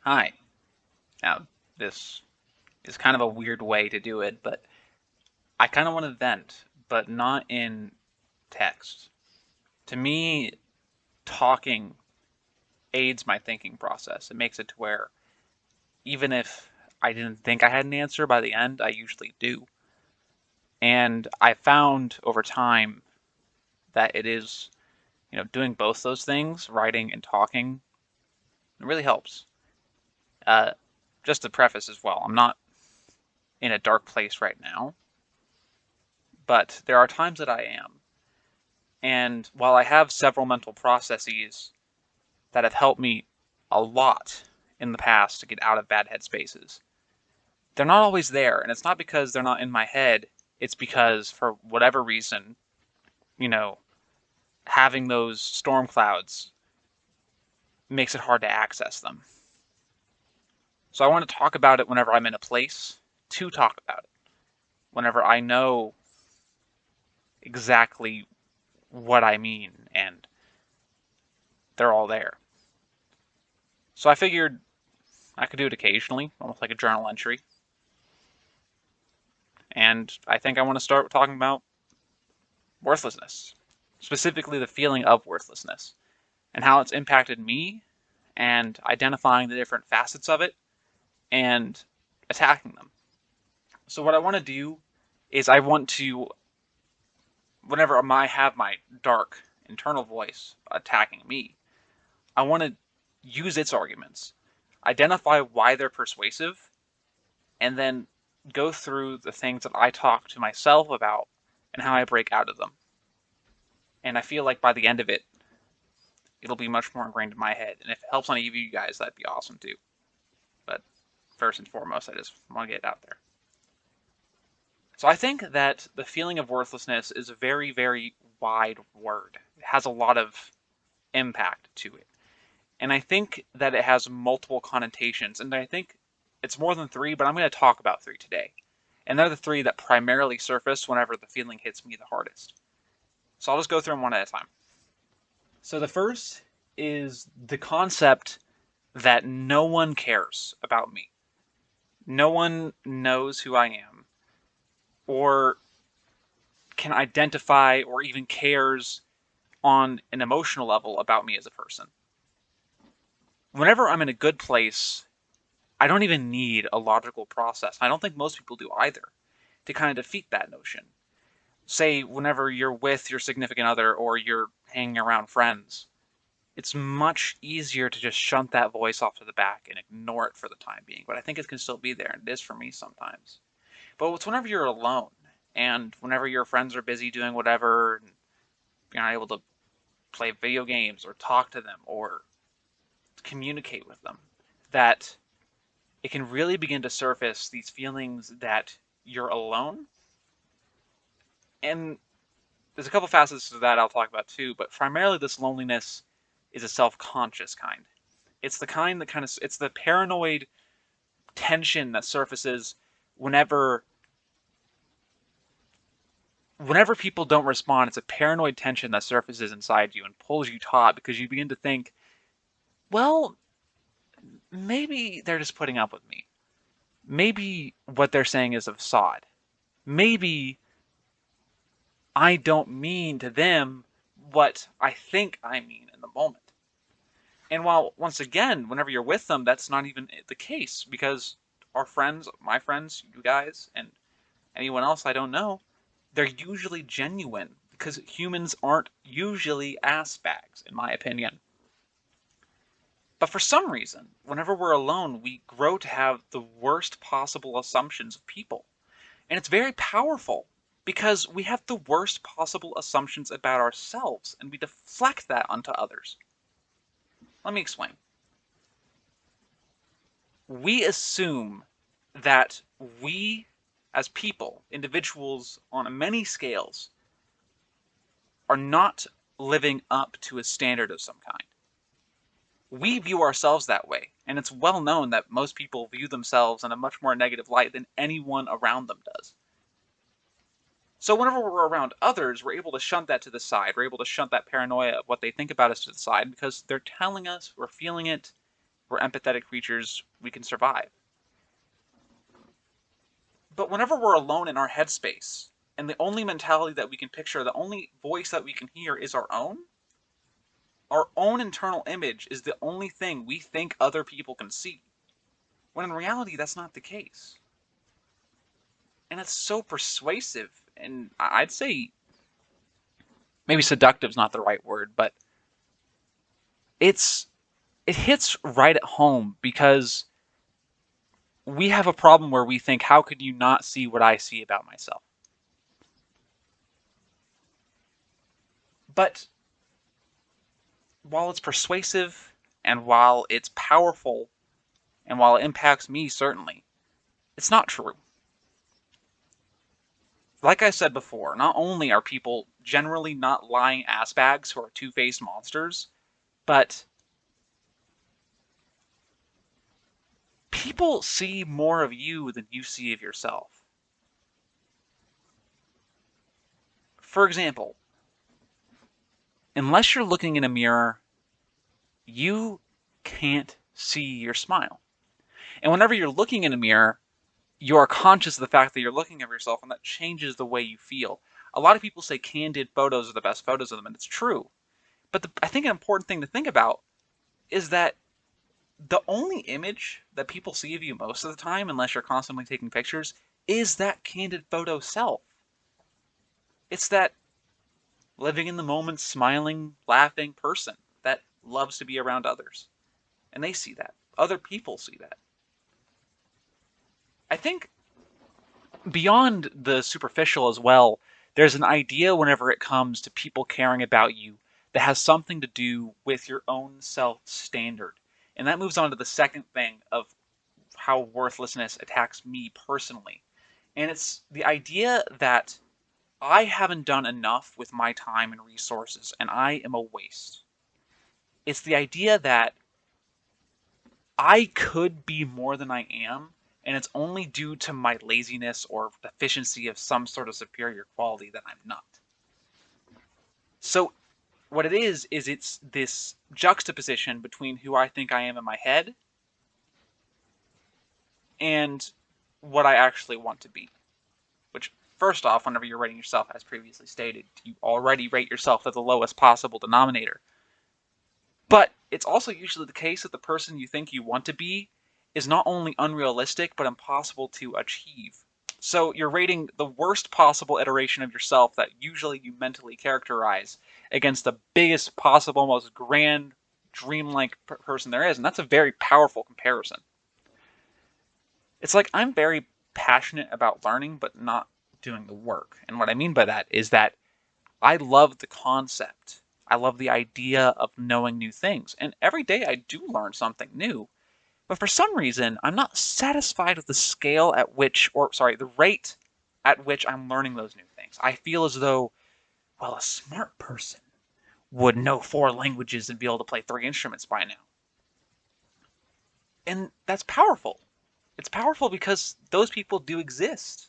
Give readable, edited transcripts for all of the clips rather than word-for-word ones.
Hi. Now, this is kind of a weird way to do it, but I kind of want to vent, but not in text. To me, talking aids my thinking process. It makes it to where even if I didn't think I had an answer by the end, I usually do. And I found over time that it is, doing both those things, writing and talking, it really helps. Uh, just to preface as well, I'm not in a dark place right now, but there are times that I am. And while I have several mental processes that have helped me a lot in the past to get out of bad headspaces, they're not always there. And it's not because they're not in my head, it's because for whatever reason, you know, having those storm clouds makes it hard to access them. So I want to talk about it whenever I'm in a place to talk about it, whenever I know exactly what I mean and they're all there. So I figured I could do it occasionally, almost like a journal entry. And I think I want to start talking about worthlessness, specifically the feeling of worthlessness and how it's impacted me and identifying the different facets of it and attacking them. So, what I want to do is I want to, whenever I have my dark internal voice attacking me, I want to use its arguments, identify why they're persuasive, and then go through the things that I talk to myself about and how I break out of them. And I feel like by the end of it, it'll be much more ingrained in my head. And if it helps any of you guys, that'd be awesome too. But first and foremost, I just want to get it out there. So I think that the feeling of worthlessness is a very, very wide word. It has a lot of impact to it. And I think that it has multiple connotations. And I think it's more than three, but I'm going to talk about three today. And they're the three that primarily surface whenever the feeling hits me the hardest. So I'll just go through them one at a time. So the first is the concept that no one cares about me. No one knows who I am or can identify or even cares on an emotional level about me as a person. Whenever I'm in a good place, I don't even need a logical process. I don't think most people do either to kind of defeat that notion. Say, whenever you're with your significant other or you're hanging around friends, it's much easier to just shunt that voice off to the back and ignore it for the time being. But I think it can still be there, and it is for me sometimes. But it's whenever you're alone and whenever your friends are busy doing whatever, and you're not able to play video games or talk to them or communicate with them, that it can really begin to surface these feelings that you're alone. And there's a couple facets to that I'll talk about too, but primarily this loneliness is a self-conscious kind. It's the kind that it's the paranoid tension that surfaces whenever whenever people don't respond. It's a paranoid tension that surfaces inside you and pulls you taut because you begin to think, well, maybe they're just putting up with me. Maybe what they're saying is a facade. Maybe I don't mean to them what I think I mean in the moment. And while, once again, whenever you're with them, that's not even the case because our friends, my friends, you guys, and anyone else I don't know, they're usually genuine because humans aren't usually ass bags, in my opinion. But for some reason, whenever we're alone, we grow to have the worst possible assumptions of people. And it's very powerful because we have the worst possible assumptions about ourselves and we deflect that onto others. Let me explain. We assume that we, as people, individuals on many scales, are not living up to a standard of some kind. We view ourselves that way, and it's well known that most people view themselves in a much more negative light than anyone around them does. So whenever we're around others, we're able to shunt that to the side. We're able to shunt that paranoia of what they think about us to the side because they're telling us, we're feeling it, We're empathetic creatures. We can survive. But whenever we're alone in our headspace, and the only mentality that we can picture, the only voice that we can hear is our own internal image is the only thing we think other people can see. When in reality, that's not the case. And it's so persuasive, and I'd say maybe seductive is not the right word, but it's it hits right at home because we have a problem where we think, how could you not see what I see about myself? But while it's persuasive and while it's powerful and while it impacts me, certainly, it's not true. Like I said before, not only are people generally not lying assbags who are two-faced monsters, but people see more of you than you see of yourself. For example, unless you're looking in a mirror, you can't see your smile. And whenever you're looking in a mirror, you are conscious of the fact that you're looking at yourself, and that changes the way you feel. A lot of people say candid photos are the best photos of them, and it's true. But I think an important thing to think about is that the only image that people see of you most of the time, unless you're constantly taking pictures, is that candid photo self. It's that living in the moment, smiling, laughing person that loves to be around others. And they see that. Other people see that. I think beyond the superficial as well, there's an idea whenever it comes to people caring about you that has something to do with your own self standard. And that moves on to the second thing of how worthlessness attacks me personally. And it's the idea that I haven't done enough with my time and resources, and I am a waste. It's the idea that I could be more than I am, and it's only due to my laziness or deficiency of some sort of superior quality that I'm not. So, what it is it's this juxtaposition between who I think I am in my head and what I actually want to be. Which, first off, whenever you're rating yourself, as previously stated, you already rate yourself at the lowest possible denominator. But it's also usually the case that the person you think you want to be is not only unrealistic, but impossible to achieve. So you're rating the worst possible iteration of yourself that usually you mentally characterize against the biggest possible, most grand, dreamlike person there is. And that's a very powerful comparison. It's like I'm very passionate about learning, but not doing the work. And what I mean by that is that I love the concept. I love the idea of knowing new things. And every day I do learn something new. But for some reason, I'm not satisfied with the scale at which, or sorry, the rate at which I'm learning those new things. I feel as though, well, a smart person would know 4 languages and be able to play 3 instruments by now. And that's powerful. It's powerful because those people do exist.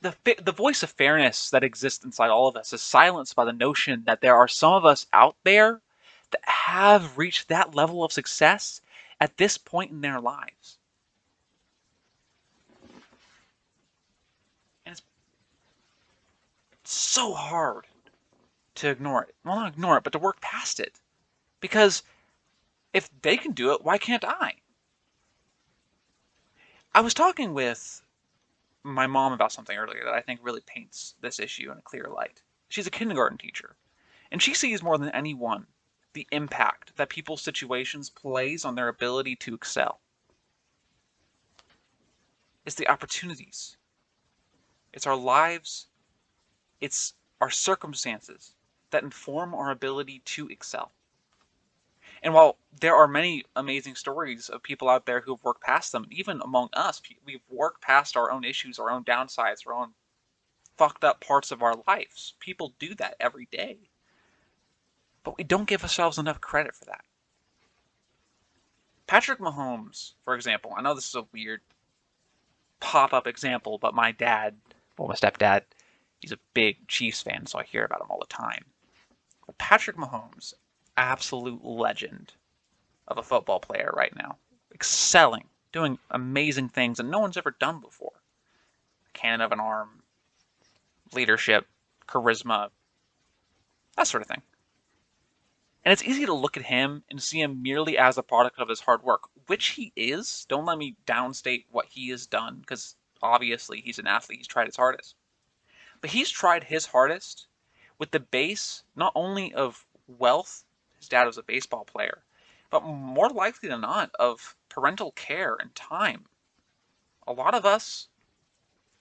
The voice of fairness that exists inside all of us is silenced by the notion that there are some of us out there that have reached that level of success at this point in their lives. And it's so hard to ignore it. Well, not ignore it, but to work past it. Because if they can do it, why can't I? I was talking with my mom about something earlier that I think really paints this issue in a clear light. She's a kindergarten teacher, and she sees more than anyone the impact that people's situations plays on their ability to excel. It's the opportunities. It's our lives. It's our circumstances that inform our ability to excel. And while there are many amazing stories of people out there who have worked past them, even among us, we've worked past our own issues, our own downsides, our own fucked up parts of our lives. People do that every day. But we don't give ourselves enough credit for that. Patrick Mahomes, for example, I know this is a weird pop-up example, but my dad, well, my stepdad, he's a big Chiefs fan, so I hear about him all the time. But Patrick Mahomes, absolute legend of a football player right now, excelling, doing amazing things that no one's ever done before. Cannon of an arm, leadership, charisma, that sort of thing. And it's easy to look at him and see him merely as a product of his hard work, which he is. Don't let me downstate what he has done, because obviously he's an athlete, he's tried his hardest. But he's tried his hardest with the base not only of wealth, his dad was a baseball player, but more likely than not of parental care and time. A lot of us,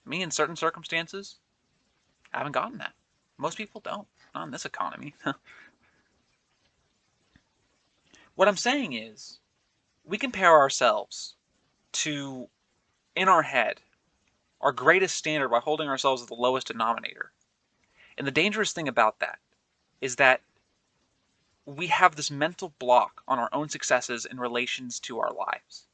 me in certain circumstances, haven't gotten that. Most people don't, not in this economy. What I'm saying is, we compare ourselves to, in our head, our greatest standard by holding ourselves at the lowest denominator. And the dangerous thing about that is that we have this mental block on our own successes in relations to our lives.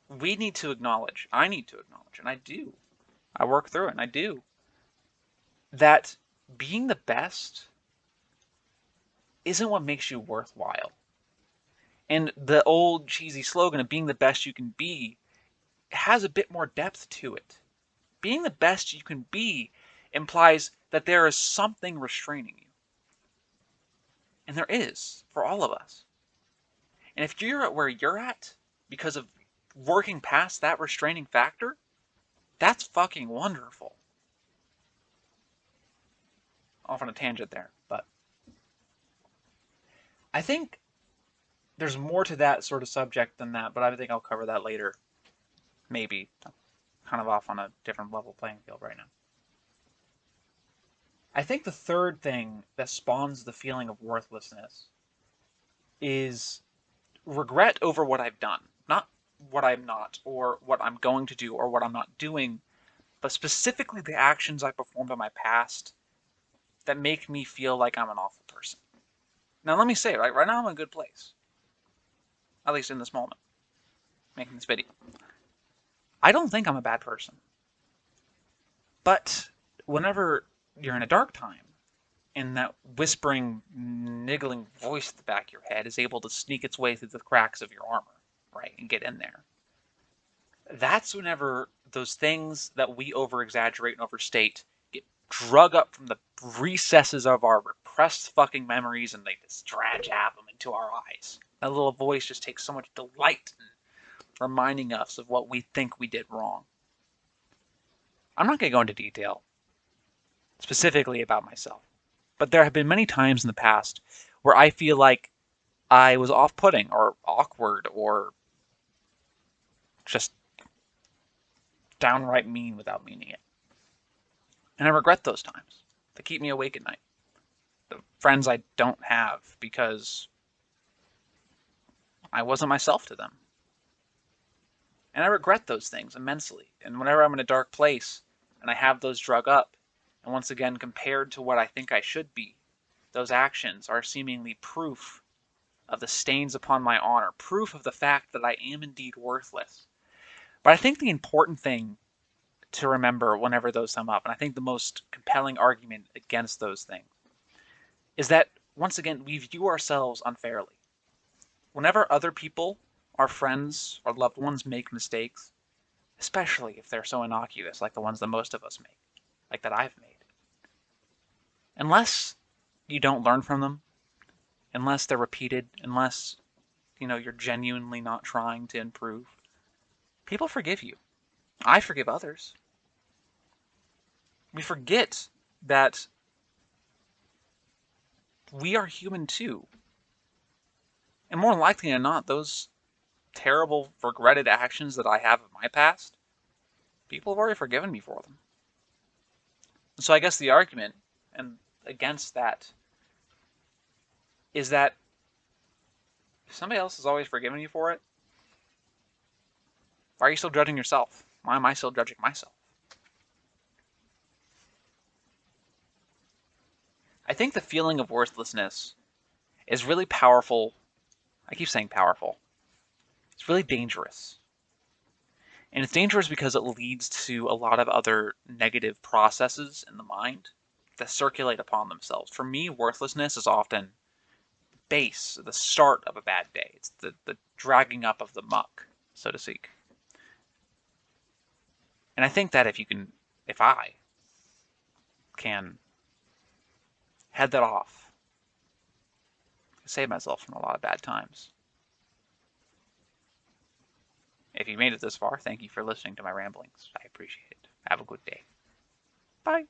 We need to acknowledge, I need to acknowledge, and I do, I work through it, and I do, that being the best isn't what makes you worthwhile. And the old cheesy slogan of being the best you can be has a bit more depth to it. Being the best you can be implies that there is something restraining you. And there is, for all of us. And if you're at where you're at because of working past that restraining factor, that's fucking wonderful. Off on a tangent there, but I think there's more to that sort of subject than that, but I think I'll cover that later. Maybe. Kind of off on a different level playing field right now. I think the third thing that spawns the feeling of worthlessness is regret over what I've done. Not what I'm not, or what I'm going to do, or what I'm not doing, but specifically the actions I performed in my past that make me feel like I'm an awful person. Now let me say, right now I'm in a good place. At least in this moment, making this video. I don't think I'm a bad person. But whenever you're in a dark time, and that whispering, niggling voice at the back of your head is able to sneak its way through the cracks of your armor, right, and get in there, that's whenever those things that we over-exaggerate and overstate get drug up from the recesses of our repressed fucking memories, and they just drag them into our eyes. That little voice just takes so much delight in reminding us of what we think we did wrong. I'm not going to go into detail specifically about myself, but there have been many times in the past where I feel like I was off-putting or awkward or just downright mean without meaning it. And I regret those times. They keep me awake at night. The friends I don't have because I wasn't myself to them. And I regret those things immensely. And whenever I'm in a dark place and I have those drug up, and once again compared to what I think I should be, those actions are seemingly proof of the stains upon my honor, proof of the fact that I am indeed worthless. But I think the important thing to remember whenever those come up, and I think the most compelling argument against those things, is that, once again, we view ourselves unfairly. Whenever other people, our friends, our loved ones make mistakes, especially if they're so innocuous like the ones that most of us make, like that I've made, unless you don't learn from them, unless they're repeated, unless you're genuinely not trying to improve, people forgive you. I forgive others. We forget that we are human too. And more likely than not, those terrible, regretted actions that I have in my past, people have already forgiven me for them. So I guess the argument and against that is that if somebody else has always forgiven you for it, why are you still judging yourself? Why am I still judging myself? I think the feeling of worthlessness is really powerful. I keep saying powerful. It's really dangerous. And it's dangerous because it leads to a lot of other negative processes in the mind that circulate upon themselves. For me, worthlessness is often base, the start of a bad day. It's the dragging up of the muck, so to speak. And I think that if I can head that off, save myself from a lot of bad times. If you made it this far, thank you for listening to my ramblings. I appreciate it. Have a good day. Bye.